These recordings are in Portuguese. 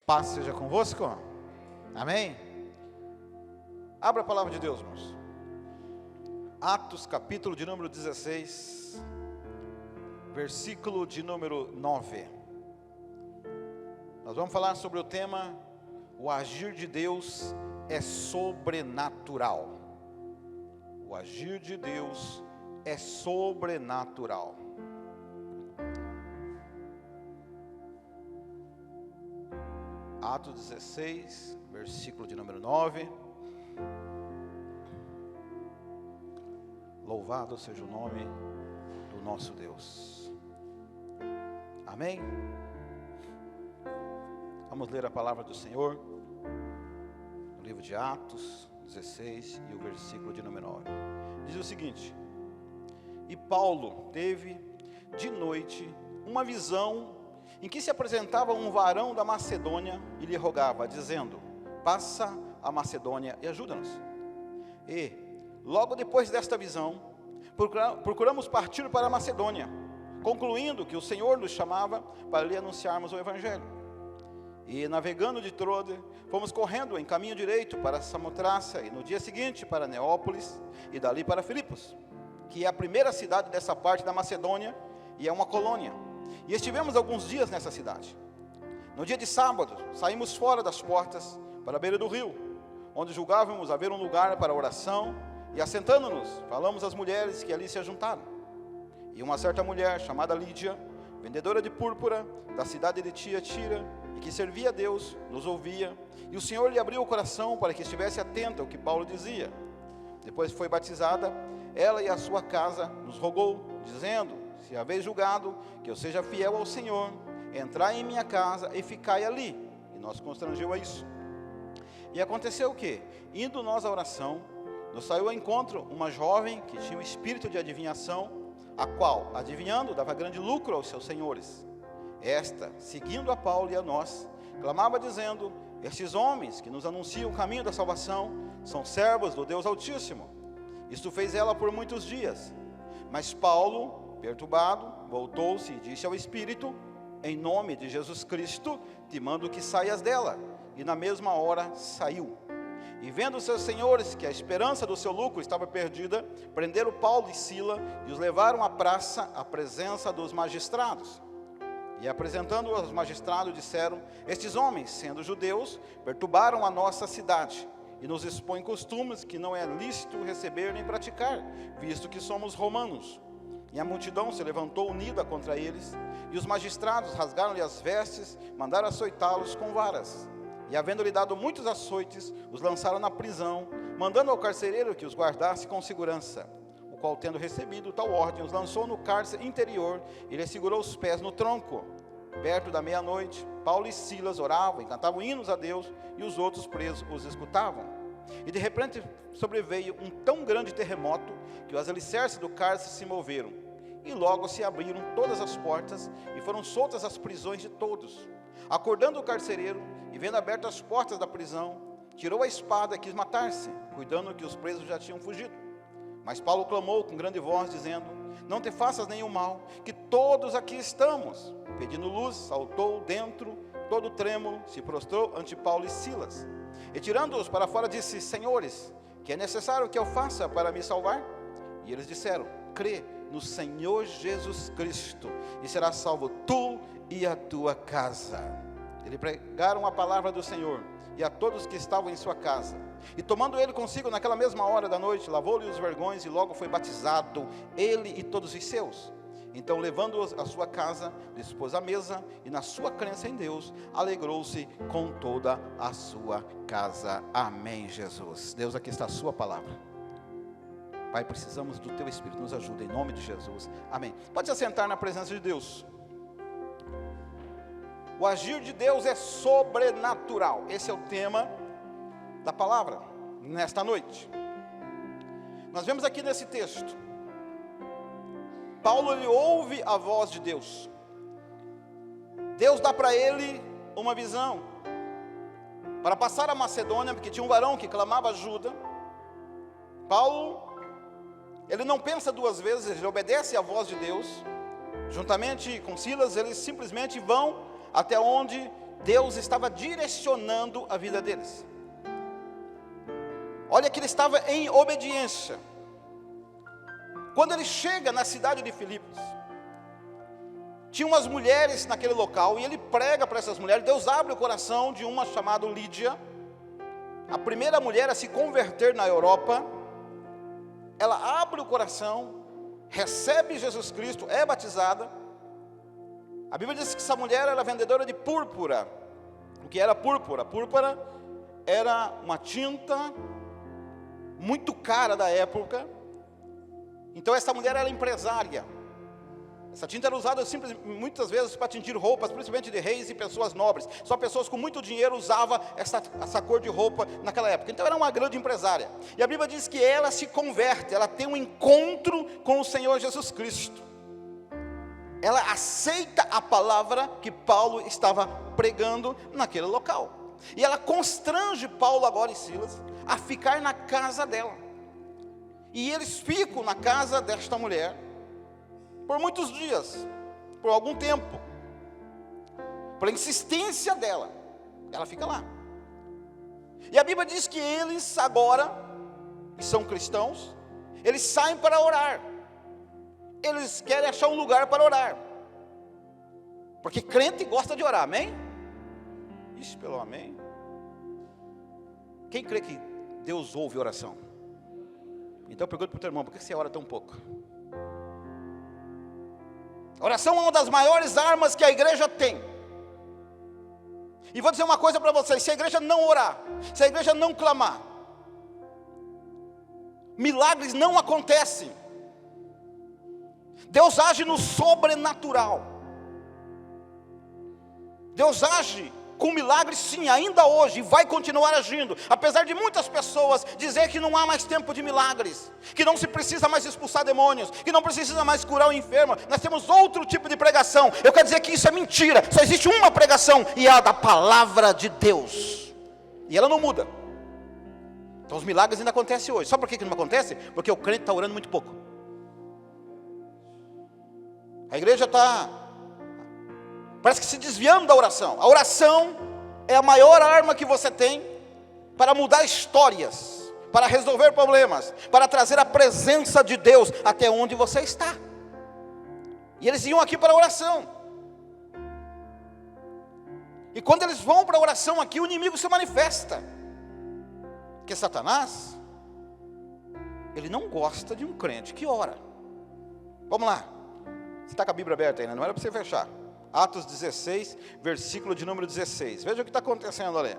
Paz seja convosco. Amém? Abra a palavra de Deus, irmãos. Atos, capítulo de número 16, versículo de número 9. Nós vamos falar sobre o tema: o agir de Deus é sobrenatural. O agir de Deus é sobrenatural. Atos 16, versículo de número 9. Louvado seja o nome do nosso Deus. Amém? Vamos ler a palavra do Senhor no livro de Atos 16 e o versículo de número 9. Diz o seguinte: E Paulo teve de noite uma visão em que se apresentava um varão da Macedônia e lhe rogava, dizendo: passa a Macedônia e ajuda-nos. E, logo depois desta visão, procuramos partir para a Macedônia, concluindo que o Senhor nos chamava para lhe anunciarmos o Evangelho. E, navegando de Troade, fomos correndo em caminho direito para Samotrácia, e no dia seguinte para Neópolis, e dali para Filipos, que é a primeira cidade dessa parte da Macedônia, e é uma colônia. E estivemos alguns dias nessa cidade. No dia de sábado, saímos fora das portas, para a beira do rio, onde julgávamos haver um lugar para oração, e assentando-nos, falamos às mulheres que ali se ajuntaram. E uma certa mulher, chamada Lídia, vendedora de púrpura, da cidade de Tiatira, e que servia a Deus, nos ouvia, e o Senhor lhe abriu o coração para que estivesse atenta ao que Paulo dizia. Depois foi batizada, ela e a sua casa, nos rogou, dizendo: se haveis julgado que eu seja fiel ao Senhor, entrai em minha casa e ficai ali. E nos constrangeu a isso. E aconteceu que, indo nós à oração, nos saiu ao encontro uma jovem que tinha o espírito de adivinhação, a qual, adivinhando, dava grande lucro aos seus senhores. Esta, seguindo a Paulo e a nós, clamava dizendo: estes homens que nos anunciam o caminho da salvação são servos do Deus Altíssimo. Isto fez ela por muitos dias. Mas Paulo, perturbado, voltou-se e disse ao espírito: em nome de Jesus Cristo, te mando que saias dela. E na mesma hora saiu. E vendo seus senhores que a esperança do seu lucro estava perdida, prenderam Paulo e Sila e os levaram à praça, à presença dos magistrados. E apresentando-os aos magistrados, disseram: estes homens, sendo judeus, perturbaram a nossa cidade e nos expõem costumes que não é lícito receber nem praticar, visto que somos romanos. E a multidão se levantou unida contra eles, e os magistrados rasgaram-lhe as vestes, mandaram açoitá-los com varas. E havendo-lhe dado muitos açoites, os lançaram na prisão, mandando ao carcereiro que os guardasse com segurança. O qual, tendo recebido tal ordem, os lançou no cárcere interior, e lhe segurou os pés no tronco. Perto da meia-noite, Paulo e Silas oravam e cantavam hinos a Deus, e os outros presos os escutavam. E de repente sobreveio um tão grande terremoto, que os alicerces do cárcere se moveram. E logo se abriram todas as portas, e foram soltas as prisões de todos. Acordando o carcereiro, e vendo abertas as portas da prisão, tirou a espada e quis matar-se, cuidando que os presos já tinham fugido. Mas Paulo clamou com grande voz, dizendo: não te faças nenhum mal, que todos aqui estamos. Pedindo luz, saltou dentro, todo trêmulo, se prostrou ante Paulo e Silas. E tirando-os para fora, disse: senhores, que é necessário que eu faça para me salvar? E eles disseram: crê no Senhor Jesus Cristo, e serás salvo tu e a tua casa. Ele pregaram a palavra do Senhor, e a todos que estavam em sua casa. E tomando ele consigo naquela mesma hora da noite, lavou-lhe os vergões, e logo foi batizado, ele e todos os seus. Então, levando-os à sua casa, lhes pôs a mesa, e na sua crença em Deus, alegrou-se com toda a sua casa. Amém, Jesus. Deus, aqui está a sua palavra. Pai, precisamos do teu Espírito, nos ajuda em nome de Jesus. Amém. Pode se assentar na presença de Deus. O agir de Deus é sobrenatural. Esse é o tema da palavra nesta noite. Nós vemos aqui nesse texto, Paulo, ele ouve a voz de Deus. Deus dá para ele uma visão para passar a Macedônia, porque tinha um varão que clamava ajuda. Paulo, ele não pensa duas vezes, ele obedece à voz de Deus. Juntamente com Silas, eles simplesmente vão até onde Deus estava direcionando a vida deles. Olha que ele estava em obediência. Quando ele chega na cidade de Filipos, tinha umas mulheres naquele local, e ele prega para essas mulheres. Deus abre o coração de uma chamada Lídia, a primeira mulher a se converter na Europa. Ela abre o coração, recebe Jesus Cristo, é batizada. A Bíblia diz que essa mulher era vendedora de púrpura. O que era púrpura? Púrpura era uma tinta muito cara da época. Então essa mulher era empresária. Essa tinta era usada muitas vezes para tintir roupas, principalmente de reis e pessoas nobres. Só pessoas com muito dinheiro usavam essa cor de roupa naquela época. Então era uma grande empresária. E a Bíblia diz que ela se converte, ela tem um encontro com o Senhor Jesus Cristo. Ela aceita a palavra que Paulo estava pregando naquele local. E ela constrange Paulo agora e Silas a ficar na casa dela. E eles ficam na casa desta mulher por muitos dias, por algum tempo. Por insistência dela, ela fica lá. E a Bíblia diz que eles agora, que são cristãos, eles saem para orar. Eles querem achar um lugar para orar. Porque crente gosta de orar, amém? Isso, pelo amém. Quem crê que Deus ouve oração? Então eu pergunto para o teu irmão, por que você ora tão pouco? A oração é uma das maiores armas que a igreja tem. E vou dizer uma coisa para vocês: se a igreja não orar, se a igreja não clamar, milagres não acontecem. Deus age no sobrenatural. Deus age com milagres, sim, ainda hoje, e vai continuar agindo, apesar de muitas pessoas dizer que não há mais tempo de milagres, que não se precisa mais expulsar demônios, que não precisa mais curar o enfermo. Nós temos outro tipo de pregação. Eu quero dizer que isso é mentira. Só existe uma pregação, e é a da palavra de Deus, e ela não muda. Então os milagres ainda acontecem hoje. Sabe por que não acontece? Porque o crente está orando muito pouco. A igreja parece que se desviando da oração. A oração é a maior arma que você tem para mudar histórias, para resolver problemas, para trazer a presença de Deus até onde você está. E eles iam aqui para a oração. E quando eles vão para a oração aqui, o inimigo se manifesta. Porque Satanás, ele não gosta de um crente que ora. Vamos lá. Você está com a Bíblia aberta ainda, não era para você fechar. Atos 16, versículo de número 16. Veja o que está acontecendo ali.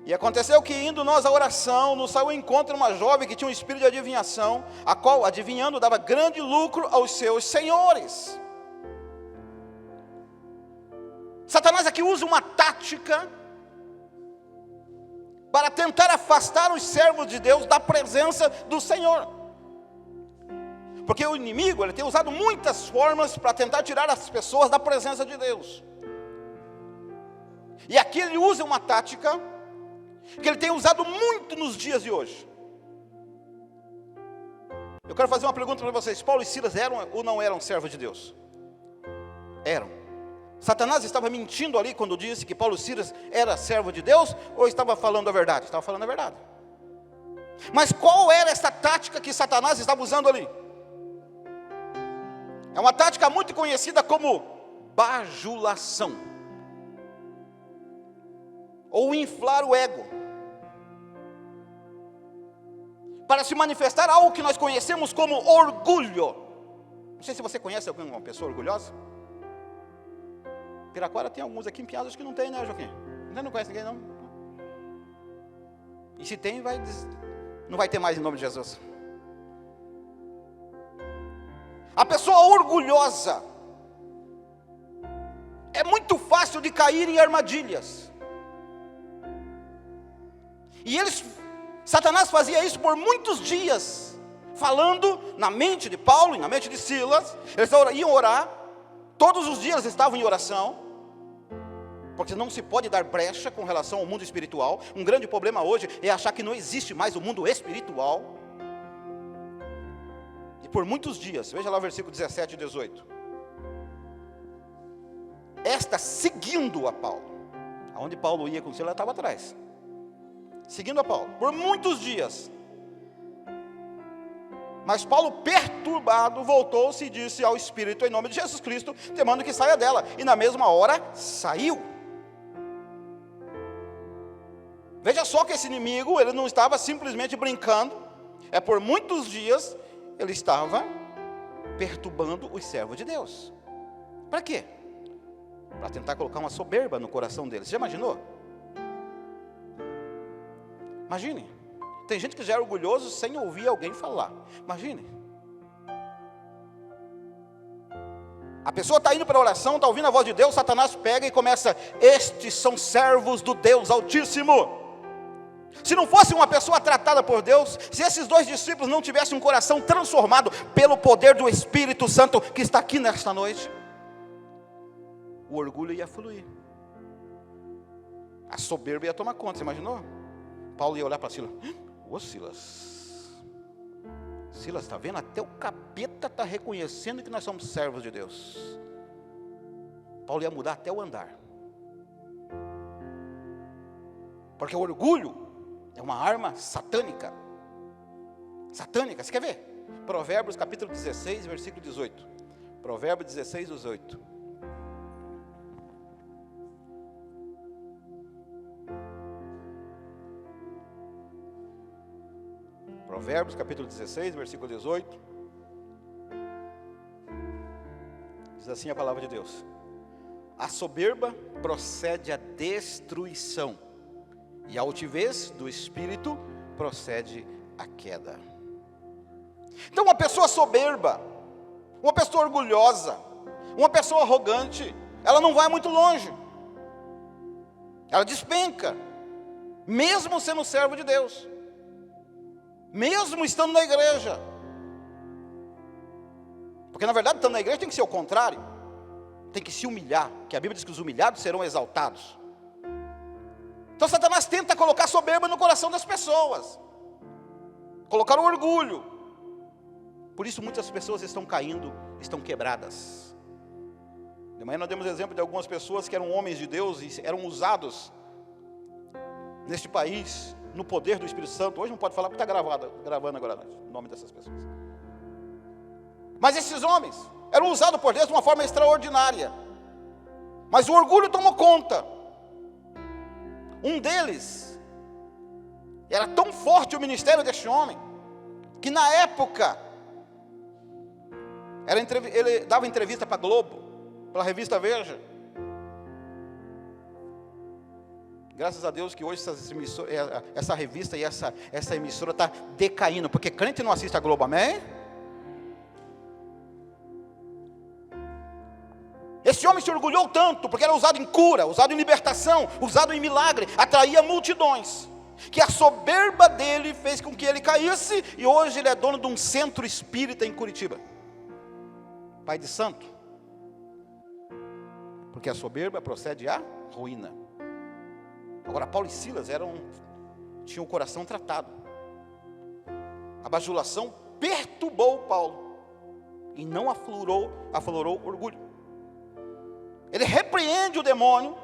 E aconteceu que, indo nós à oração, nos saiu ao encontro uma jovem que tinha um espírito de adivinhação, a qual, adivinhando, dava grande lucro aos seus senhores. Satanás aqui usa uma tática para tentar afastar os servos de Deus da presença do Senhor. Porque o inimigo, ele tem usado muitas formas para tentar tirar as pessoas da presença de Deus. E aqui ele usa uma tática que ele tem usado muito nos dias de hoje. Eu quero fazer uma pergunta para vocês: Paulo e Silas eram ou não eram servos de Deus? Eram. Satanás estava mentindo ali quando disse que Paulo e Silas era servo de Deus, ou estava falando a verdade? Estava falando a verdade. Mas qual era essa tática que Satanás estava usando ali? É uma tática muito conhecida como bajulação, ou inflar o ego, para se manifestar algo que nós conhecemos como orgulho. Não sei se você conhece alguma pessoa orgulhosa. Piraquara tem alguns aqui empenhados, acho que não tem, né, Joaquim? Você não conhece ninguém, não? E se tem, não vai ter mais em nome de Jesus. A pessoa orgulhosa é muito fácil de cair em armadilhas. E Satanás fazia isso por muitos dias, falando na mente de Paulo e na mente de Silas. Eles iam orar, todos os dias estavam em oração, porque não se pode dar brecha com relação ao mundo espiritual. Um grande problema hoje é achar que não existe mais o mundo espiritual. E por muitos dias, veja lá o versículo 17 e 18. Estas seguindo a Paulo. Aonde Paulo ia com Silas, ela estava atrás, seguindo a Paulo, por muitos dias. Mas Paulo, perturbado, voltou-se e disse ao Espírito, em nome de Jesus Cristo, te mando que saia dela. E na mesma hora, saiu. Veja só que esse inimigo, ele não estava simplesmente brincando. É por muitos dias, ele estava perturbando os servos de Deus. Para quê? Para tentar colocar uma soberba no coração deles. Você já imaginou? Imagine. Tem gente que já é orgulhoso sem ouvir alguém falar. Imagine. A pessoa está indo para a oração, está ouvindo a voz de Deus, Satanás pega e começa: estes são servos do Deus Altíssimo. Se não fosse uma pessoa tratada por Deus, se esses dois discípulos não tivessem um coração transformado pelo poder do Espírito Santo que está aqui nesta noite, o orgulho ia fluir, a soberba ia tomar conta. Você imaginou? Paulo ia olhar para Silas: ô Silas, está vendo? Até o capeta está reconhecendo que nós somos servos de Deus. Paulo ia mudar até o andar, porque o orgulho é uma arma satânica. Satânica, você quer ver? Provérbios capítulo 16, versículo 18. Provérbios 16, 18. Provérbios capítulo 16, versículo 18. Diz assim a palavra de Deus: a soberba procede à destruição, e a altivez do espírito procede à queda. Então uma pessoa soberba, uma pessoa orgulhosa, uma pessoa arrogante, ela não vai muito longe. Ela despenca, mesmo sendo servo de Deus, mesmo estando na igreja. Porque na verdade, estando na igreja tem que ser o contrário. Tem que se humilhar, que a Bíblia diz que os humilhados serão exaltados. Então Satanás tenta colocar soberba no coração das pessoas, colocar o orgulho. Por isso muitas pessoas estão caindo, estão quebradas. De manhã nós demos exemplo de algumas pessoas que eram homens de Deus e eram usados neste país no poder do Espírito Santo. Hoje não pode falar porque está gravando agora o nome dessas pessoas. Mas esses homens eram usados por Deus de uma forma extraordinária. Mas o orgulho tomou conta. Um deles, era tão forte o ministério deste homem, que na época, ele dava entrevista para a Globo, para a revista Veja. Graças a Deus que hoje essa revista e essa emissora está decaindo, porque crente não assiste a Globo, amém? Esse homem se orgulhou tanto, porque era usado em cura, usado em libertação, usado em milagre, atraía multidões, que a soberba dele fez com que ele caísse, e hoje ele é dono de um centro espírita em Curitiba. Pai de santo. Porque a soberba procede à ruína. Agora Paulo e Silas tinham o coração tratado. A bajulação perturbou Paulo, e não aflorou o orgulho. Ele repreende o demônio,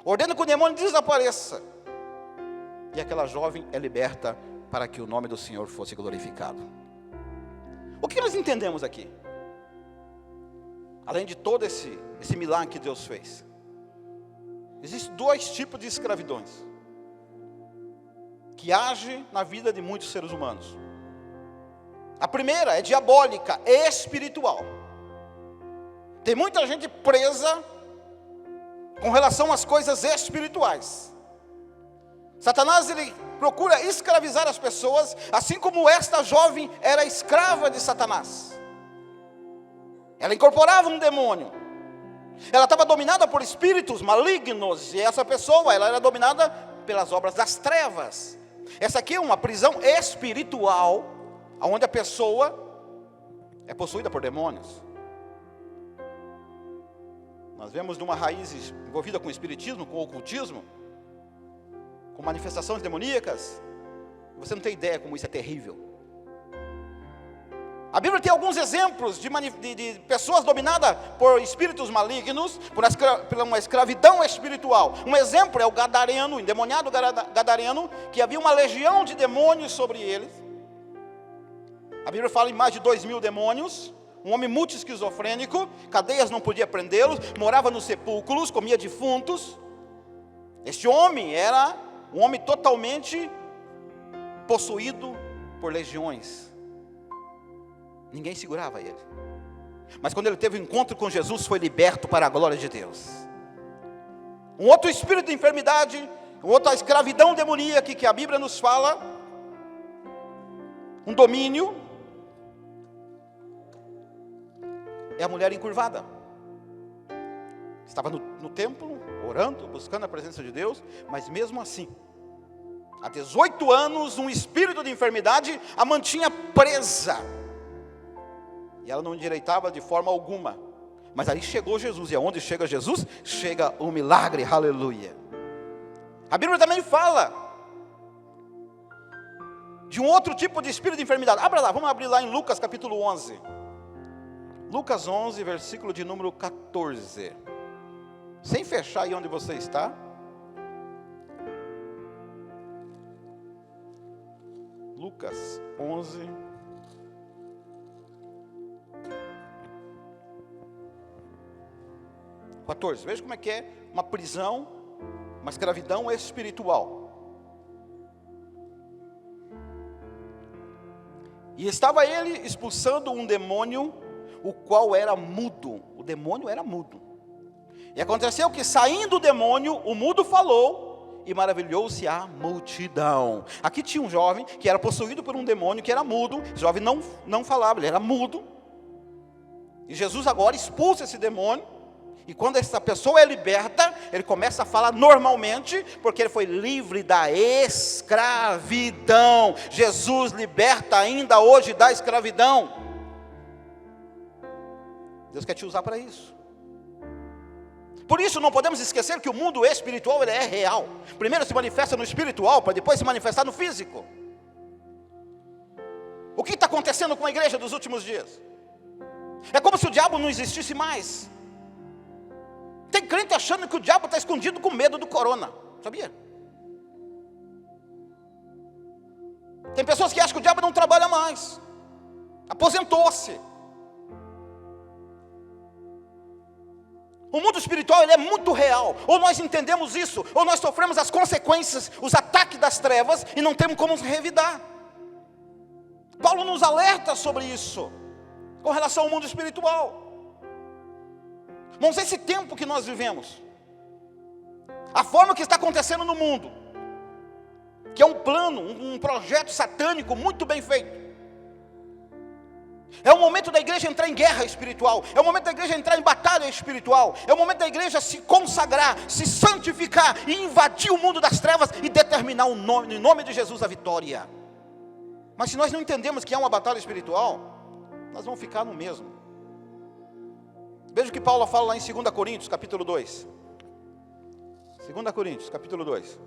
ordena que o demônio desapareça, e aquela jovem é liberta para que o nome do Senhor fosse glorificado. O que nós entendemos aqui? Além de todo esse milagre que Deus fez, existem dois tipos de escravidões que agem na vida de muitos seres humanos. A primeira é diabólica, espiritual. Tem muita gente presa com relação às coisas espirituais. Satanás, ele procura escravizar as pessoas, assim como esta jovem era escrava de Satanás. Ela incorporava um demônio. Ela estava dominada por espíritos malignos, e essa pessoa, ela era dominada pelas obras das trevas. Essa aqui é uma prisão espiritual, onde a pessoa é possuída por demônios. Nós vemos de uma raiz envolvida com o espiritismo, com o ocultismo, com manifestações demoníacas. Você não tem ideia como isso é terrível. A Bíblia tem alguns exemplos de pessoas dominadas por espíritos malignos, por uma escravidão espiritual. Um exemplo é o gadareno, o endemoniado gadareno, que havia uma legião de demônios sobre eles. A Bíblia fala em mais de 2.000 demônios. Um homem multi-esquizofrênico, cadeias não podia prendê-los, morava nos sepulcros, comia defuntos. Este homem era um homem totalmente possuído por legiões. Ninguém segurava ele. Mas quando ele teve um encontro com Jesus, foi liberto para a glória de Deus. Um outro espírito de enfermidade, outra escravidão demoníaca que a Bíblia nos fala, um domínio, é a mulher encurvada. Estava no templo, orando, buscando a presença de Deus, mas mesmo assim, há 18 anos, um espírito de enfermidade a mantinha presa. E ela não endireitava de forma alguma. Mas aí chegou Jesus, e aonde chega Jesus, chega o milagre, aleluia. A Bíblia também fala de um outro tipo de espírito de enfermidade. Abra lá, vamos abrir lá em Lucas capítulo 11. Lucas 11, versículo de número 14. Sem fechar aí onde você está. Lucas 11. Veja como é que é uma prisão, uma escravidão espiritual. E estava ele expulsando um demônio, o qual era mudo. O demônio era mudo. E aconteceu que, saindo o demônio, o mudo falou, e maravilhou-se a multidão. Aqui tinha um jovem que era possuído por um demônio, que era mudo. O jovem não falava, ele era mudo. E Jesus agora expulsa esse demônio. E quando essa pessoa é liberta, ele começa a falar normalmente, porque ele foi livre da escravidão. Jesus liberta ainda hoje da escravidão. Deus quer te usar para isso. Por isso não podemos esquecer que o mundo espiritual ele é real. Primeiro se manifesta no espiritual, para depois se manifestar no físico. O que está acontecendo com a igreja dos últimos dias? É como se o diabo não existisse mais. Tem crente achando que o diabo está escondido com medo do corona, sabia? Tem pessoas que acham que o diabo não trabalha mais, aposentou-se. O mundo espiritual ele é muito real. Ou nós entendemos isso, ou nós sofremos as consequências, os ataques das trevas, e não temos como nos revidar. Paulo nos alerta sobre isso, com relação ao mundo espiritual. Irmãos, esse tempo que nós vivemos, a forma que está acontecendo no mundo, que é um plano, um projeto satânico muito bem feito. É o momento da igreja entrar em guerra espiritual, é o momento da igreja entrar em batalha espiritual, é o momento da igreja se consagrar, se santificar e invadir o mundo das trevas e determinar em nome de Jesus a vitória. Mas se nós não entendemos que é uma batalha espiritual, nós vamos ficar no mesmo. Veja o que Paulo fala lá em 2 Coríntios, capítulo 2. 2 Coríntios, capítulo 2.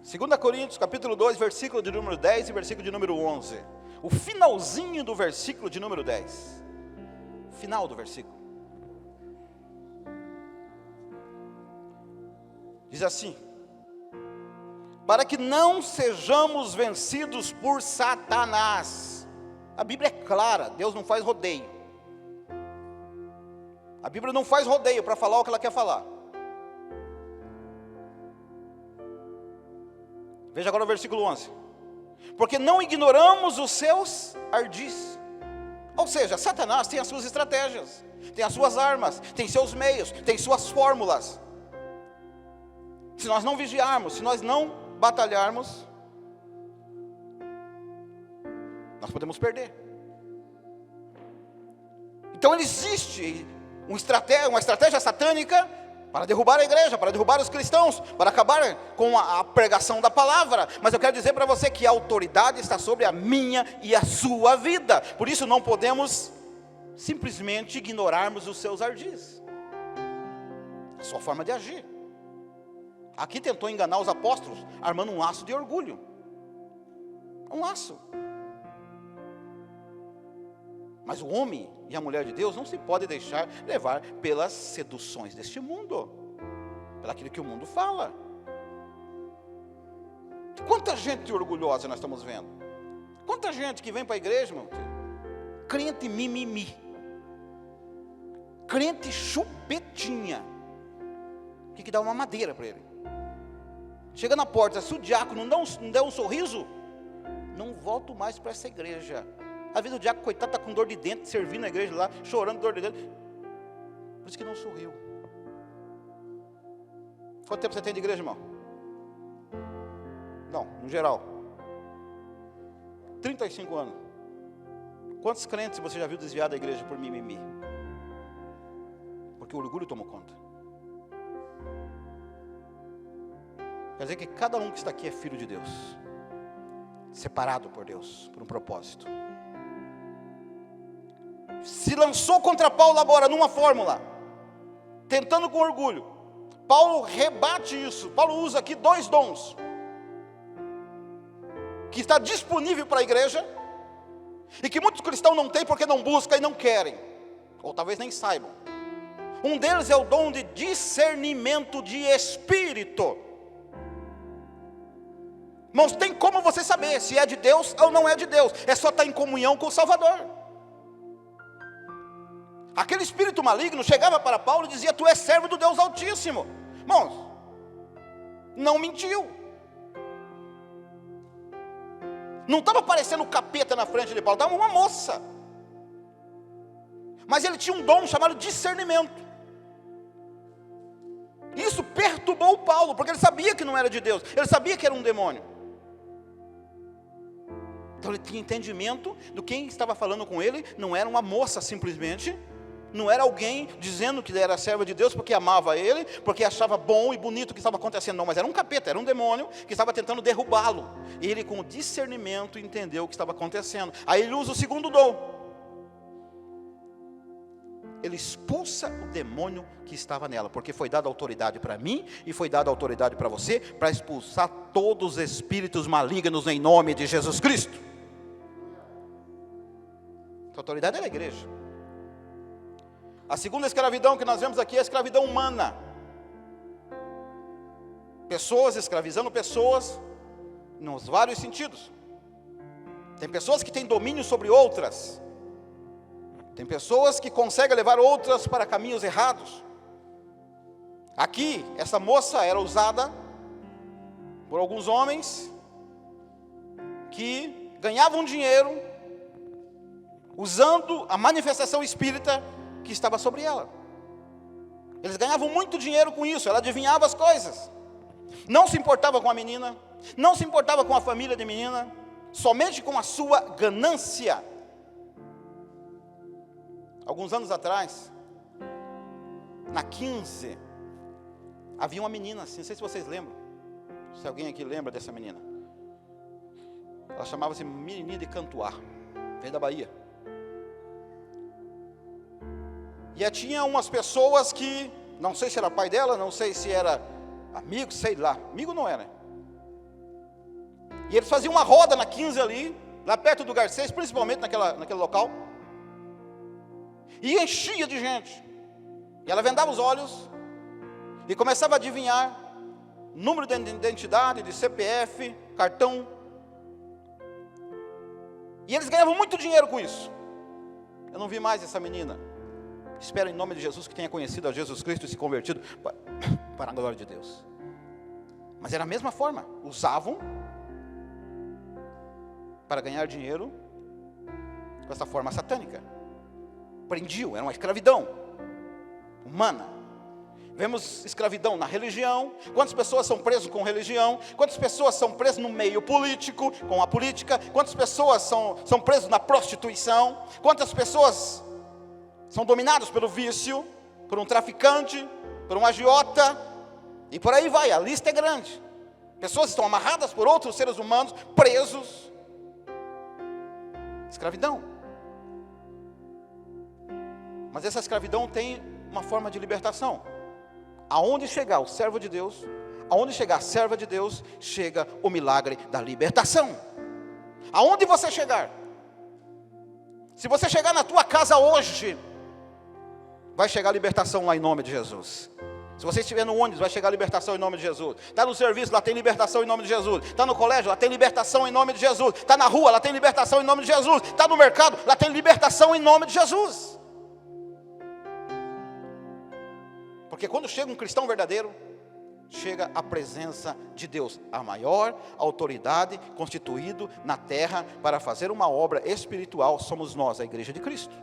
Segunda Coríntios, capítulo 2, versículo de número 10 e versículo de número 11. O finalzinho do versículo de número 10. Final do versículo. Diz assim: para que não sejamos vencidos por Satanás. A Bíblia é clara, Deus não faz rodeio. A Bíblia não faz rodeio para falar o que ela quer falar. Veja agora o versículo 11. Porque não ignoramos os seus ardis. Ou seja, Satanás tem as suas estratégias, tem as suas armas, tem seus meios, tem suas fórmulas. Se nós não vigiarmos, se nós não batalharmos, nós podemos perder. Então existe uma estratégia satânica para derrubar a igreja, para derrubar os cristãos, para acabar com a pregação da palavra. Mas eu quero dizer para você que a autoridade está sobre a minha e a sua vida. Por isso não podemos simplesmente ignorarmos os seus ardis, a sua forma de agir. Aqui tentou enganar os apóstolos, armando um laço de orgulho. Um laço. Mas o homem e a mulher de Deus não se pode deixar levar pelas seduções deste mundo, pelaquilo que o mundo fala. Quanta gente orgulhosa nós estamos vendo. Quanta gente que vem para a igreja, meu filho, crente mimimi, crente chupetinha, que dá uma madeira para ele. Chega na porta, se o diácono não der um sorriso, não volto mais para essa igreja. Às vezes o diácono, coitado, está com dor de dente, servindo a igreja lá, chorando dor de dente. Por isso que não sorriu. Quanto tempo você tem de igreja, irmão? Não, no geral. 35 anos. Quantos crentes você já viu desviar da igreja por mimimi? Porque o orgulho tomou conta. Quer dizer que cada um que está aqui é filho de Deus, separado por Deus, por um propósito. Se lançou contra Paulo agora numa fórmula, tentando com orgulho. Paulo rebate isso. Paulo usa aqui 2 dons, que está disponível para a igreja, e que muitos cristãos não têm porque não buscam e não querem, ou talvez nem saibam. Um deles é o dom de discernimento de espírito. Irmãos, tem como você saber se é de Deus ou não é de Deus? É só estar em comunhão com o Salvador. Aquele espírito maligno chegava para Paulo e dizia: tu és servo do Deus Altíssimo. Irmãos, não mentiu. Não estava aparecendo capeta na frente de Paulo, estava uma moça. Mas ele tinha um dom chamado discernimento. Isso perturbou Paulo, porque ele sabia que não era de Deus, ele sabia que era um demônio. Então ele tinha entendimento do quem estava falando com ele. Não era uma moça simplesmente, não era alguém dizendo que era serva de Deus porque amava ele, porque achava bom e bonito o que estava acontecendo. Não, mas era um capeta, era um demônio que estava tentando derrubá-lo. E ele, com o discernimento, entendeu o que estava acontecendo. Aí ele usa o segundo dom. Ele expulsa o demônio que estava nela, porque foi dada autoridade para mim e foi dada autoridade para você, para expulsar todos os espíritos malignos em nome de Jesus Cristo. A autoridade é da igreja. A segunda escravidão que nós vemos aqui é a escravidão humana. Pessoas escravizando pessoas nos vários sentidos. Tem pessoas que têm domínio sobre outras. Tem pessoas que conseguem levar outras para caminhos errados. Aqui, essa moça era usada por alguns homens que ganhavam dinheiro usando a manifestação espírita que estava sobre ela. Eles ganhavam muito dinheiro com isso. Ela adivinhava as coisas. Não se importava com a menina, não se importava com a família da menina, somente com a sua ganância. Alguns anos atrás, na 15, havia uma menina assim, não sei se vocês lembram, se alguém aqui lembra dessa menina. Ela chamava-se Menininha de Cantuar, veio da Bahia. E tinha umas pessoas que, não sei se era pai dela, não sei se era amigo, sei lá, amigo não era. E eles faziam uma roda na 15 ali, lá perto do Garcês, principalmente naquele local. E enchia de gente. E ela vendava os olhos e começava a adivinhar número de identidade, de CPF, cartão. E eles ganhavam muito dinheiro com isso. Eu não vi mais essa menina. Espero em nome de Jesus que tenha conhecido a Jesus Cristo e se convertido para a glória de Deus. Mas era a mesma forma. Usavam para ganhar dinheiro com essa forma satânica. Prendiam, era uma escravidão humana. Vemos escravidão na religião. Quantas pessoas são presas com religião? Quantas pessoas são presas no meio político, com a política? Quantas pessoas são presas na prostituição? Quantas pessoas são dominadas pelo vício, por um traficante, por um agiota? E por aí vai, a lista é grande. Pessoas estão amarradas por outros seres humanos, presos. Escravidão. Mas essa escravidão tem uma forma de libertação. Aonde chegar o servo de Deus, aonde chegar a serva de Deus, chega o milagre da libertação. Aonde você chegar, se você chegar na tua casa hoje, vai chegar a libertação lá em nome de Jesus. Se você estiver no ônibus, vai chegar a libertação em nome de Jesus. Está no serviço, lá tem libertação em nome de Jesus. Está no colégio, lá tem libertação em nome de Jesus. Está na rua, lá tem libertação em nome de Jesus. Está no mercado, lá tem libertação em nome de Jesus. Porque quando chega um cristão verdadeiro, chega a presença de Deus, a maior autoridade constituído na terra para fazer uma obra espiritual, somos nós, a igreja de Cristo.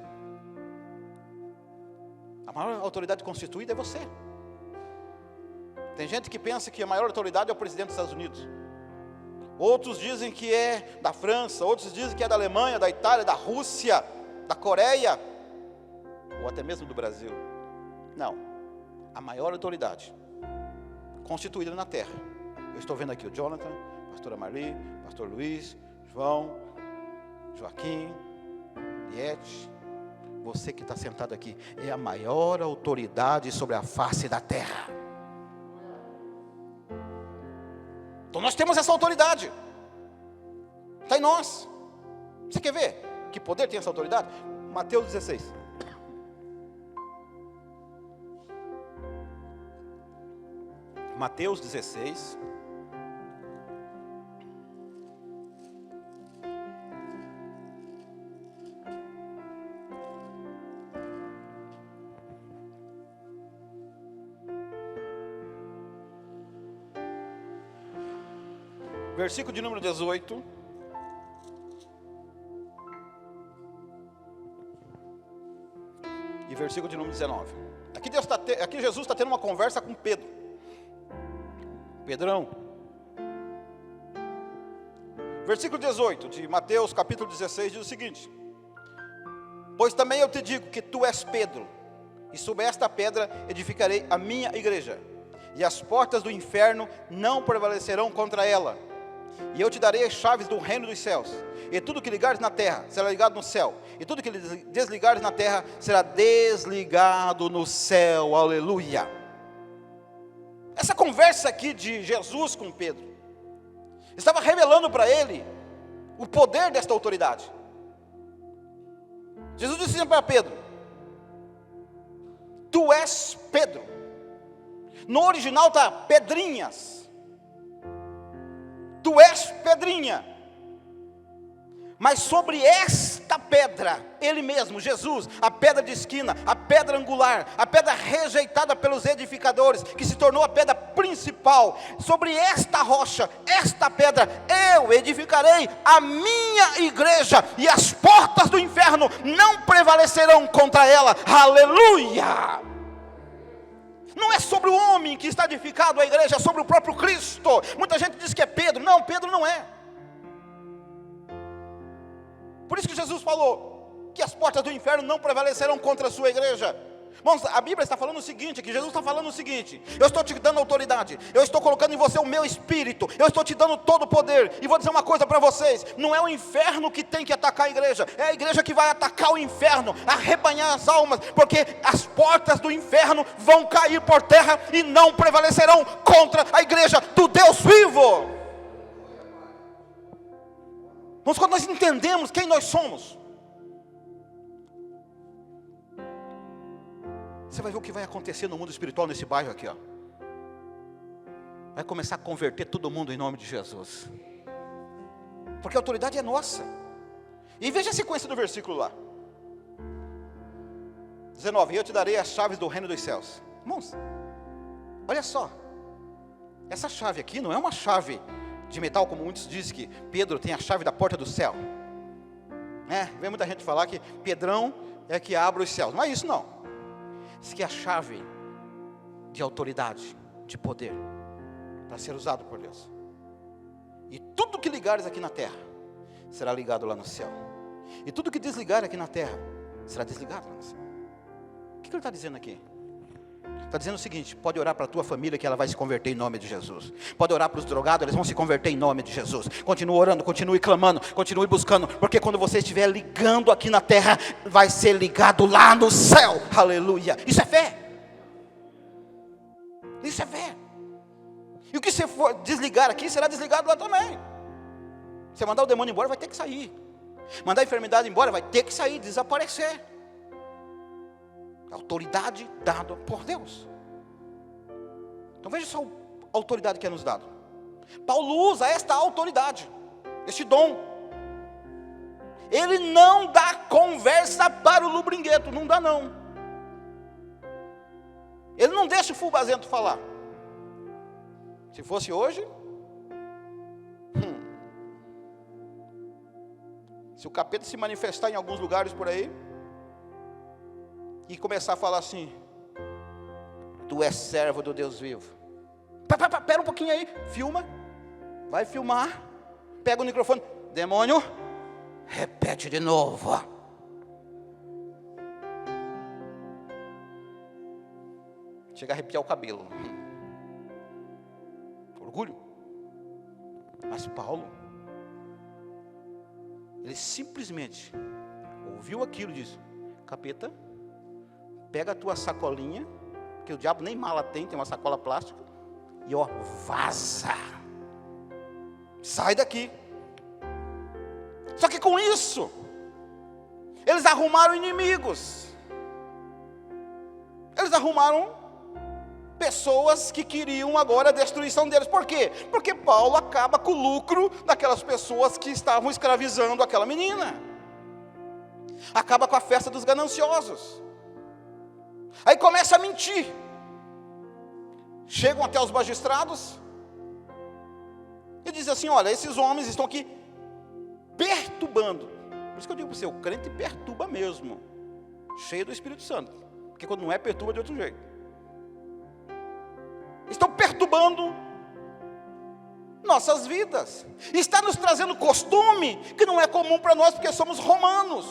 A maior autoridade constituída é você. Tem gente que pensa que a maior autoridade é o presidente dos Estados Unidos. Outros dizem que é da França, outros dizem que é da Alemanha, da Itália, da Rússia, da Coreia, ou até mesmo do Brasil. Não, a maior autoridade constituída na terra. Eu estou vendo aqui o Jonathan, pastora Marli, pastor Luiz, João, Joaquim, Liette. Você que está sentado aqui, é a maior autoridade sobre a face da terra. Então nós temos essa autoridade. Está em nós. Você quer ver que poder tem essa autoridade? Mateus 16. Mateus 16. Versículo de número 18. E versículo de número 19. Aqui Jesus está tendo uma conversa com Pedro. Pedrão. Versículo 18 de Mateus capítulo 16 diz o seguinte: pois também eu te digo que tu és Pedro, e sobre esta pedra edificarei a minha igreja, e as portas do inferno não prevalecerão contra ela. E eu te darei as chaves do reino dos céus. E tudo que ligares na terra será ligado no céu, e tudo que desligares na terra será desligado no céu. Aleluia. Essa conversa aqui de Jesus com Pedro estava revelando para ele o poder desta autoridade. Jesus disse para Pedro: tu és Pedro. No original está pedrinhas. Tu és pedrinha. Mas sobre esta pedra, Ele mesmo, Jesus, a pedra de esquina, a pedra angular, a pedra rejeitada pelos edificadores, que se tornou a pedra principal, sobre esta rocha, esta pedra, eu edificarei a minha igreja, e as portas do inferno não prevalecerão contra ela. Aleluia! Não é sobre o homem que está edificado a igreja, é sobre o próprio Cristo. Muita gente diz que é Pedro. Não, Pedro não é. Por isso que Jesus falou que as portas do inferno não prevalecerão contra a sua igreja. Irmãos, a Bíblia está falando o seguinte, que Jesus está falando o seguinte: eu estou te dando autoridade, eu estou colocando em você o meu espírito, eu estou te dando todo o poder. E vou dizer uma coisa para vocês: não é o inferno que tem que atacar a igreja, é a igreja que vai atacar o inferno, arrebanhar as almas, porque as portas do inferno vão cair por terra e não prevalecerão contra a igreja do Deus vivo. Mas quando nós entendemos quem nós somos, você vai ver o que vai acontecer no mundo espiritual nesse bairro aqui, ó. Vai começar a converter todo mundo em nome de Jesus. Porque a autoridade é nossa. E veja a sequência do versículo lá. 19, eu te darei as chaves do reino dos céus. Irmãos, olha só. Essa chave aqui não é uma chave de metal, como muitos dizem que Pedro tem a chave da porta do céu. Vem muita gente falar que Pedrão é que abre os céus. Não é isso não. Isso aqui é a chave de autoridade, de poder, para ser usado por Deus. E tudo que ligares aqui na terra, será ligado lá no céu. E tudo que desligar aqui na terra, será desligado lá no céu. O que ele está dizendo aqui? Está dizendo o seguinte: pode orar para a tua família que ela vai se converter em nome de Jesus. Pode orar para os drogados, eles vão se converter em nome de Jesus. Continue orando, continue clamando, continue buscando, porque quando você estiver ligando aqui na terra, vai ser ligado lá no céu. Aleluia. Isso é fé. Isso é fé. E o que você for desligar aqui, será desligado lá também. Você mandar o demônio embora, vai ter que sair. Mandar a enfermidade embora, vai ter que sair, desaparecer. Autoridade dada por Deus. Então veja só a autoridade que é nos dado. Paulo usa esta autoridade, este dom. Ele não dá conversa para o lubringueto, não dá não. Ele não deixa o fubazento falar. Se fosse hoje, se o capeta se manifestar em alguns lugares por aí, e começar a falar assim: tu és servo do Deus vivo. Pera um pouquinho aí, filma, vai filmar, pega o microfone, demônio, repete de novo. Chega a arrepiar o cabelo. Orgulho. Mas Paulo, ele simplesmente ouviu aquilo e disse: capeta, pega a tua sacolinha, que o diabo nem mala tem uma sacola plástica, e ó, vaza, sai daqui. Só que com isso, eles arrumaram inimigos, eles arrumaram pessoas que queriam agora a destruição deles. Por quê? Porque Paulo acaba com o lucro daquelas pessoas que estavam escravizando aquela menina, acaba com a festa dos gananciosos. Aí começa a mentir. Chegam até os magistrados e dizem assim: olha, esses homens estão aqui perturbando. Por isso que eu digo para você, o crente perturba mesmo, cheio do Espírito Santo. Porque quando não é, perturba de outro jeito. Estão perturbando nossas vidas. Está nos trazendo costume que não é comum para nós, porque somos romanos.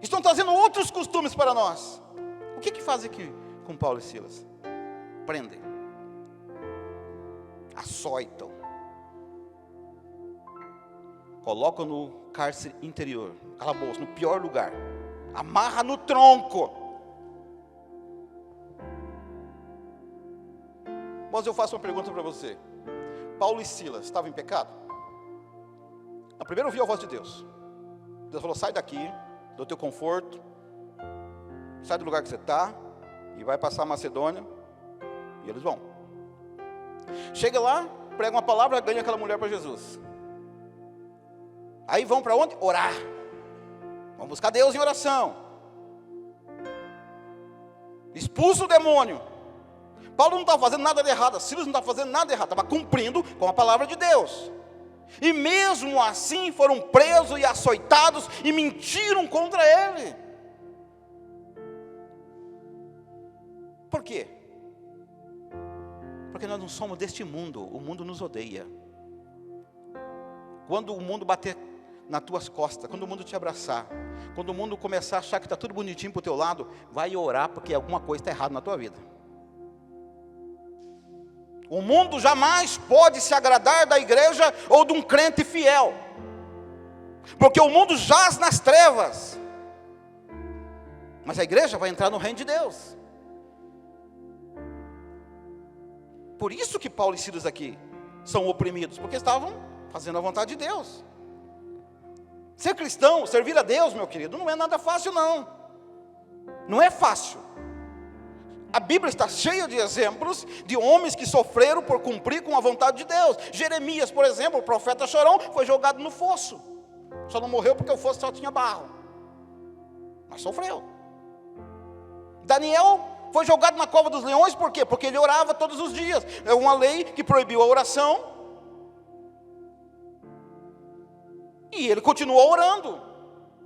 Estão trazendo outros costumes para nós. O que fazem aqui com Paulo e Silas? Prendem, açoitam, colocam no cárcere interior, calabouço, no pior lugar, amarra no tronco. Mas eu faço uma pergunta para você: Paulo e Silas estavam em pecado? Primeiro ouviu a voz de Deus. Deus falou: sai daqui do teu conforto, sai do lugar que você está, e vai passar a Macedônia. E eles vão. Chega lá, prega uma palavra, ganha aquela mulher para Jesus. Aí vão para onde? Orar. Vão buscar Deus em oração. Expulsa o demônio. Paulo não estava fazendo nada de errado, Silas não estava fazendo nada de errado, estava cumprindo com a palavra de Deus. E mesmo assim foram presos e açoitados e mentiram contra ele. Por quê? Porque nós não somos deste mundo, o mundo nos odeia. Quando o mundo bater nas tuas costas, quando o mundo te abraçar, quando o mundo começar a achar que está tudo bonitinho para o teu lado, vai orar, porque alguma coisa está errada na tua vida. O mundo jamais pode se agradar da igreja ou de um crente fiel, porque o mundo jaz nas trevas, mas a igreja vai entrar no reino de Deus. Por isso que Paulo e Silas aqui são oprimidos, porque estavam fazendo a vontade de Deus. Ser cristão, servir a Deus, meu querido, não é nada fácil não. Não é fácil. A Bíblia está cheia de exemplos de homens que sofreram por cumprir com a vontade de Deus. Jeremias, por exemplo, o profeta chorão, foi jogado no fosso. Só não morreu porque o fosso só tinha barro, mas sofreu. Daniel foi jogado na cova dos leões, por quê? Porque ele orava todos os dias. É uma lei que proibiu a oração, e ele continuou orando.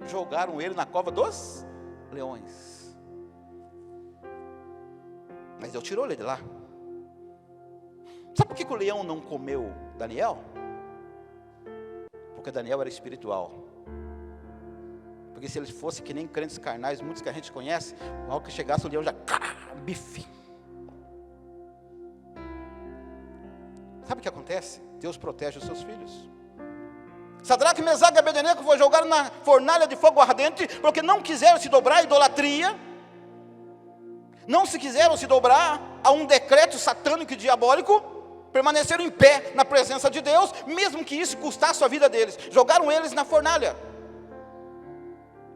Jogaram ele na cova dos leões, mas Deus tirou ele de lá. Sabe por que o leão não comeu Daniel? Porque Daniel era espiritual. Porque se ele fosse que nem crentes carnais, muitos que a gente conhece, ao que chegasse o leão já, bife. Sabe o que acontece? Deus protege os seus filhos. Sadraque, Mesaque e Abednego foi jogado na fornalha de fogo ardente, porque não quiseram se dobrar à idolatria, não se quiseram se dobrar a um decreto satânico e diabólico, permaneceram em pé na presença de Deus, mesmo que isso custasse a vida deles. Jogaram eles na fornalha.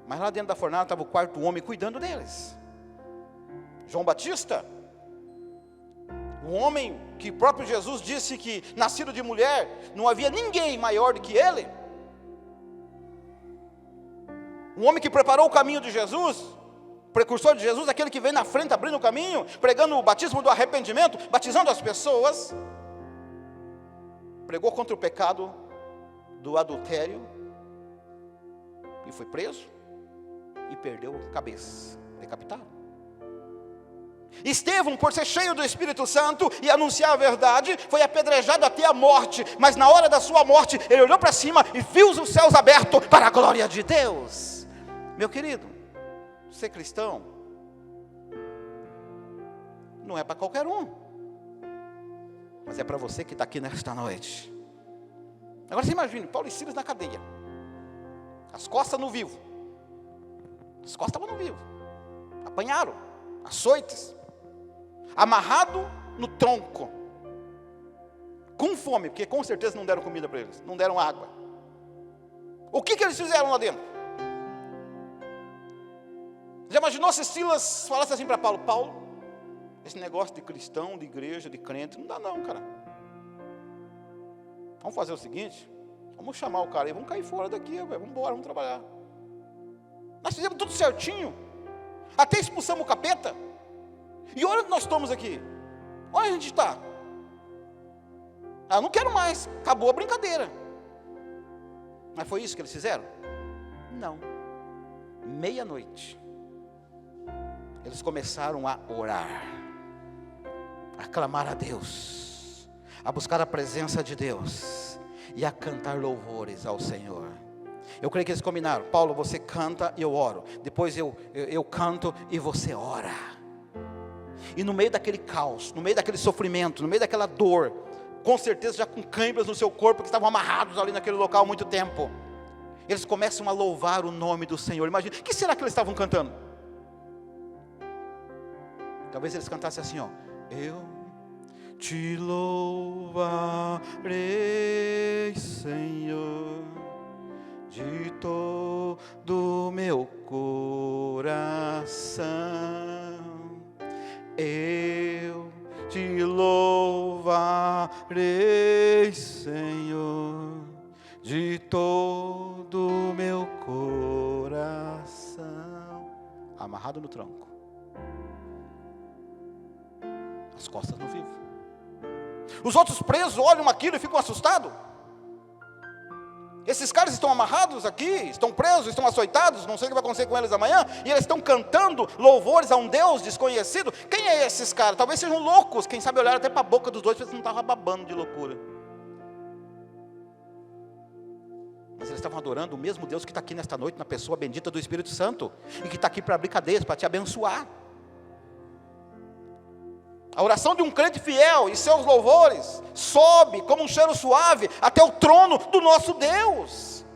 Mas lá dentro da fornalha estava o quarto homem cuidando deles. João Batista, um homem que o próprio Jesus disse que, nascido de mulher, não havia ninguém maior do que ele. Um homem que preparou o caminho de Jesus, precursor de Jesus, aquele que vem na frente abrindo o caminho, pregando o batismo do arrependimento, batizando as pessoas. Pregou contra o pecado do adultério e foi preso e perdeu a cabeça, decapitado. Estevão, por ser cheio do Espírito Santo e anunciar a verdade, foi apedrejado até a morte, mas na hora da sua morte, ele olhou para cima e viu os céus abertos para a glória de Deus. Meu querido, ser cristão não é para qualquer um, mas é para você que está aqui nesta noite. Agora você imagine, Paulo e Silas na cadeia, as costas no vivo, as costas estavam no vivo, apanharam, açoites, amarrado no tronco, com fome, porque com certeza não deram comida para eles, não deram água. O que eles fizeram lá dentro? Já imaginou se Silas falasse assim para Paulo: Paulo, esse negócio de cristão, de igreja, de crente, não dá não, cara. Vamos fazer o seguinte, vamos chamar o cara aí, vamos cair fora daqui, vamos embora, vamos trabalhar. Nós fizemos tudo certinho, até expulsamos o capeta. E olha onde nós estamos aqui, onde a gente está. Eu não quero mais, acabou a brincadeira. Mas foi isso que eles fizeram? Não. Meia-noite, eles começaram a orar, a clamar a Deus, a buscar a presença de Deus e a cantar louvores ao Senhor. Eu creio que eles combinaram: Paulo, você canta e eu oro, depois eu canto e você ora. E no meio daquele caos, no meio daquele sofrimento, no meio daquela dor, com certeza já com câimbras no seu corpo, que estavam amarrados ali naquele local há muito tempo, eles começam a louvar o nome do Senhor. Imagina, o que será que eles estavam cantando? Talvez eles cantassem assim, ó: eu te louvarei, Senhor, de todo meu coração. Eu te louvarei, Senhor, de todo meu coração. Amarrado no tronco, as costas no vivo. Os outros presos olham aquilo e ficam assustados. Esses caras estão amarrados aqui, estão presos, estão açoitados, não sei o que vai acontecer com eles amanhã, e eles estão cantando louvores a um Deus desconhecido. Quem é esses caras? Talvez sejam loucos, quem sabe olharam até para a boca dos dois, porque eles não estavam babando de loucura. Mas eles estavam adorando o mesmo Deus que está aqui nesta noite, na pessoa bendita do Espírito Santo, e que está aqui para abrir cadeias, para te abençoar. A oração de um crente fiel e seus louvores sobe como um cheiro suave até o trono do nosso Deus.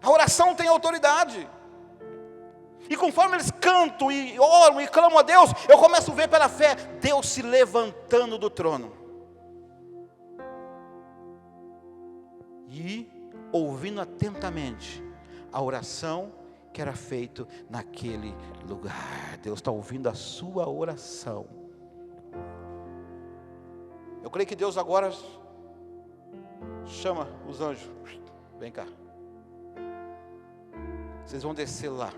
A oração tem autoridade. E conforme eles cantam e oram e clamam a Deus, eu começo a ver pela fé Deus se levantando do trono. E ouvindo atentamente a oração que era feito naquele lugar. Deus está ouvindo a sua oração. Eu creio que Deus agora chama os anjos. Vem cá. Vocês vão descer lá.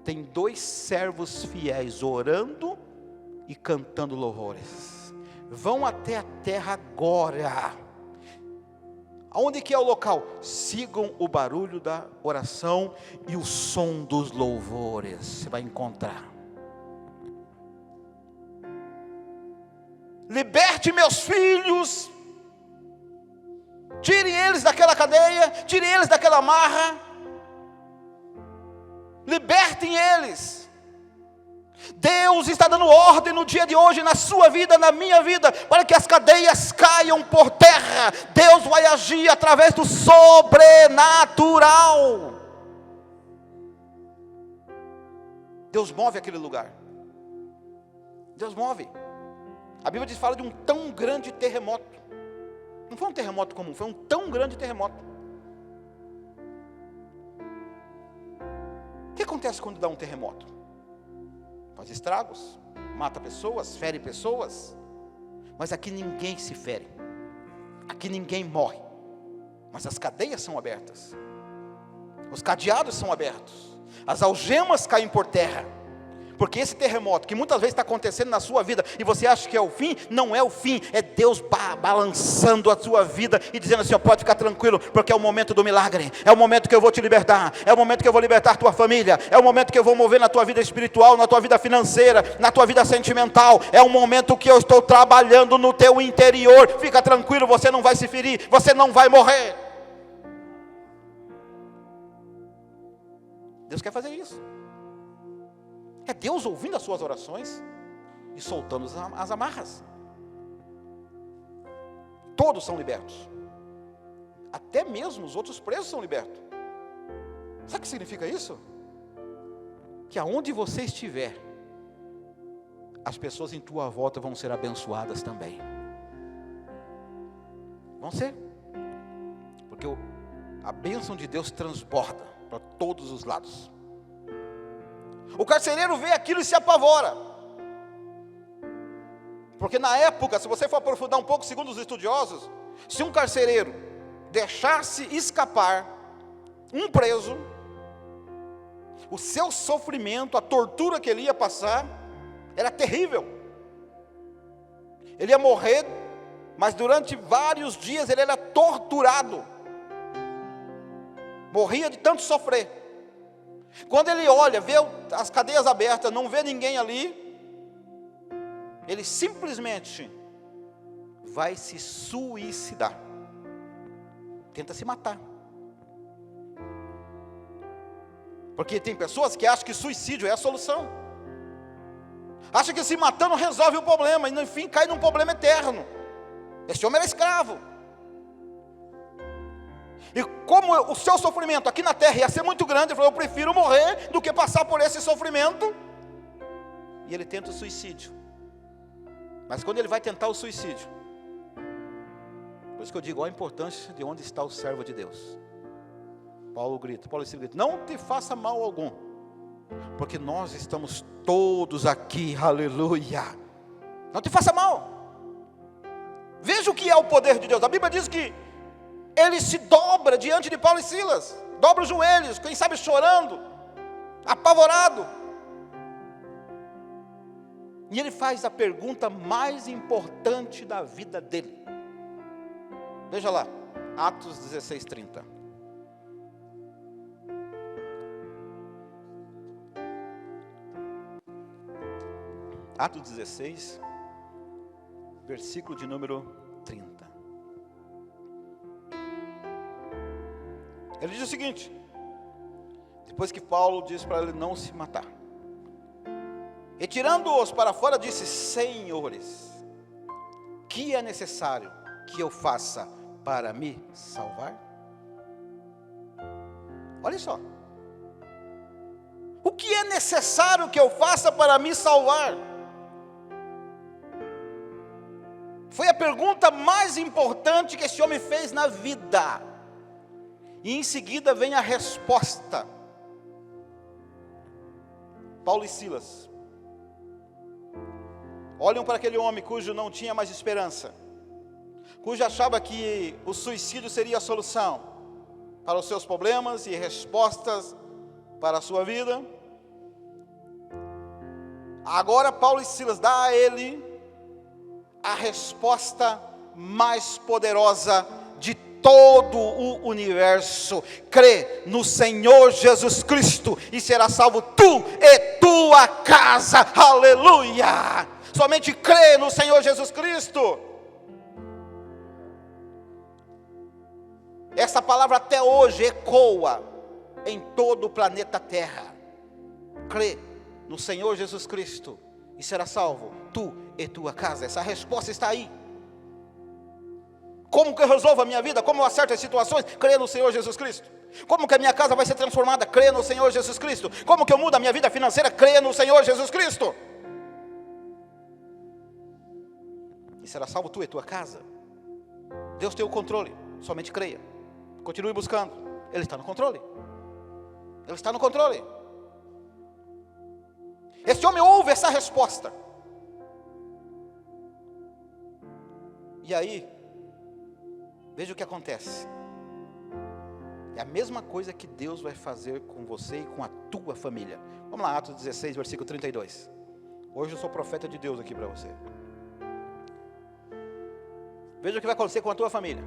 Tem 2 servos fiéis orando e cantando louvores. Vão até a terra agora. Aonde que é o local? Sigam o barulho da oração e o som dos louvores. Você vai encontrar. Liberte meus filhos. Tire eles daquela cadeia. Tire eles daquela amarra. Libertem eles. Deus está dando ordem no dia de hoje, na sua vida, na minha vida, para que as cadeias caiam por terra. Deus vai agir através do sobrenatural. Deus move aquele lugar. Deus move. A Bíblia fala de um tão grande terremoto. Não foi um terremoto comum, foi um tão grande terremoto. O que acontece quando dá um terremoto? Faz estragos, mata pessoas, fere pessoas. Mas aqui ninguém se fere. Aqui ninguém morre. Mas as cadeias são abertas. Os cadeados são abertos. As algemas caem por terra. Porque esse terremoto que muitas vezes está acontecendo na sua vida e você acha que é o fim, não é o fim, é Deus balançando a sua vida e dizendo assim, ó, pode ficar tranquilo, porque é o momento do milagre, é o momento que eu vou te libertar, é o momento que eu vou libertar tua família, é o momento que eu vou mover na tua vida espiritual, na tua vida financeira, na tua vida sentimental, é o momento que eu estou trabalhando no teu interior. Fica tranquilo, você não vai se ferir, você não vai morrer. Deus quer fazer isso. É Deus ouvindo as suas orações e soltando as amarras. Todos são libertos. Até mesmo os outros presos são libertos. Sabe o que significa isso? Que aonde você estiver, as pessoas em tua volta vão ser abençoadas também. Vão ser. Porque a bênção de Deus transborda para todos os lados. O carcereiro vê aquilo e se apavora. Porque na época, se você for aprofundar um pouco, segundo os estudiosos, se um carcereiro deixasse escapar um preso, o seu sofrimento, a tortura que ele ia passar, era terrível. Ele ia morrer, mas durante vários dias ele era torturado. Morria de tanto sofrer. Quando ele olha, vê as cadeias abertas, não vê ninguém ali, ele simplesmente vai se suicidar. Tenta se matar. Porque tem pessoas que acham que suicídio é a solução. Acham que se matando resolve o problema, e no fim cai num problema eterno. Esse homem era escravo. E como o seu sofrimento aqui na terra ia ser muito grande, ele falou, eu prefiro morrer do que passar por esse sofrimento. E ele tenta o suicídio. Mas quando ele vai tentar o suicídio, por isso que eu digo, olha a importância de onde está o servo de Deus. Paulo grita, não te faça mal algum, porque nós estamos todos aqui, aleluia. Não te faça mal. Veja o que é o poder de Deus. A Bíblia diz que ele se dobra diante de Paulo e Silas, dobra os joelhos, quem sabe chorando, apavorado. E ele faz a pergunta mais importante da vida dele. Veja lá, Atos 16:30. Atos 16, versículo de número 30. Ele diz o seguinte, depois que Paulo diz para ele não se matar, retirando-os para fora, disse, senhores, que é necessário que eu faça para me salvar? Olha só, o que é necessário que eu faça para me salvar? Foi a pergunta mais importante que esse homem fez na vida. E em seguida vem a resposta. Paulo e Silas olham para aquele homem cujo não tinha mais esperança, cujo achava que o suicídio seria a solução para os seus problemas e respostas para a sua vida. Agora Paulo e Silas dão a ele a resposta mais poderosa de todo o universo. Crê no Senhor Jesus Cristo e será salvo tu e tua casa. Aleluia! Somente crê no Senhor Jesus Cristo. Essa palavra até hoje ecoa em todo o planeta Terra. Crê no Senhor Jesus Cristo e será salvo tu e tua casa. Essa resposta está aí. Como que eu resolvo a minha vida? Como eu acerto as situações? Crê no Senhor Jesus Cristo. Como que a minha casa vai ser transformada? Crê no Senhor Jesus Cristo. Como que eu mudo a minha vida financeira? Crê no Senhor Jesus Cristo. e será salvo tu e tua casa. Deus tem o controle, somente creia. Continue buscando, Ele está no controle. Ele está no controle. Esse homem ouve essa resposta. E aí, veja o que acontece. É a mesma coisa que Deus vai fazer com você e com a tua família. Vamos lá, Atos 16, versículo 32. Hoje eu sou profeta de Deus aqui para você. Veja o que vai acontecer com a tua família.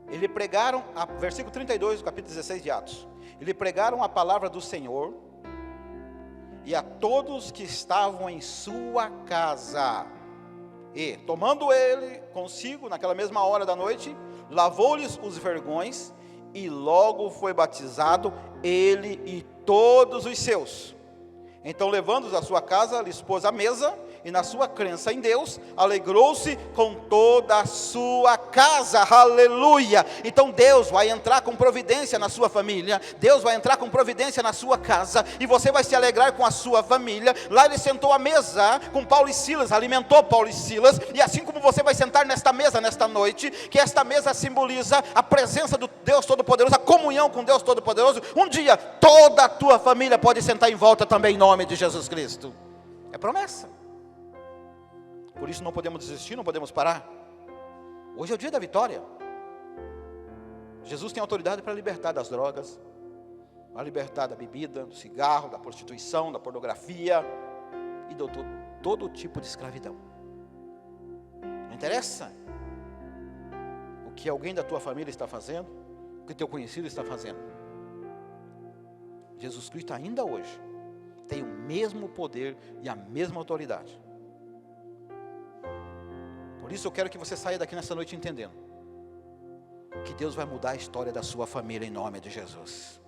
Eles pregaram, versículo 32 do capítulo 16 de Atos. Eles pregaram a palavra do Senhor e a todos que estavam em sua casa. E, tomando ele consigo, naquela mesma hora da noite, lavou-lhes os vergões, e logo foi batizado, ele e todos os seus. Então, levando-os à sua casa, lhes pôs a mesa, e na sua crença em Deus, alegrou-se com toda a sua casa, aleluia. Então Deus vai entrar com providência na sua família, Deus vai entrar com providência na sua casa, e você vai se alegrar com a sua família. Lá ele sentou à mesa com Paulo e Silas, alimentou Paulo e Silas, e assim como você vai sentar nesta mesa, nesta noite, que esta mesa simboliza a presença do Deus Todo-Poderoso, a comunhão com Deus Todo-Poderoso, um dia toda a tua família pode sentar em volta também em nome de Jesus Cristo. É promessa. Por isso não podemos desistir, não podemos parar. Hoje é o dia da vitória. Jesus tem autoridade para libertar das drogas, para libertar da bebida, do cigarro, da prostituição, da pornografia e de todo tipo de escravidão. Não interessa o que alguém da tua família está fazendo, o que teu conhecido está fazendo. Jesus Cristo ainda hoje tem o mesmo poder e a mesma autoridade. Por isso eu quero que você saia daqui nessa noite entendendo que Deus vai mudar a história da sua família em nome de Jesus.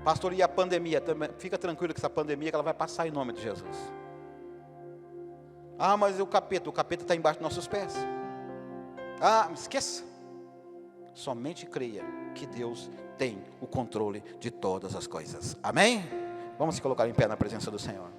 Pastor, e a pandemia? Também, fica tranquilo que essa pandemia que ela vai passar em nome de Jesus. Ah, mas o capeta está embaixo dos nossos pés. Ah, esqueça. Somente creia que Deus tem o controle de todas as coisas. Amém? Vamos se colocar em pé na presença do Senhor.